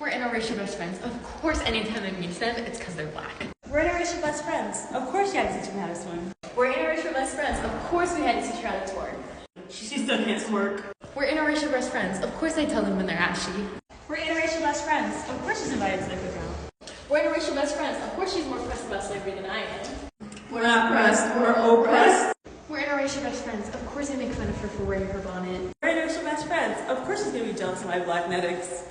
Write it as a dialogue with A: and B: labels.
A: We're interracial best friends. Of course, anytime I meet them, it's because they're black.
B: We're interracial best friends. Of course you had to teach me how to swim.
A: We're interracial best friends. Of course, we had to teach her how to twerk.
B: She still can't twerk.
A: We're interracial best friends. Of course, I tell them when they're ashy.
B: We're interracial best friends. Of course she's invited to the cookout.
A: We're interracial best friends. Of course, she's more pressed about slavery than I am.
B: We're not pressed. We're oppressed.
A: We're interracial best friends. Of course, I make fun of her for wearing her bonnet.
B: We're interracial best friends. Of course she's gonna be jealous of my blacknetics.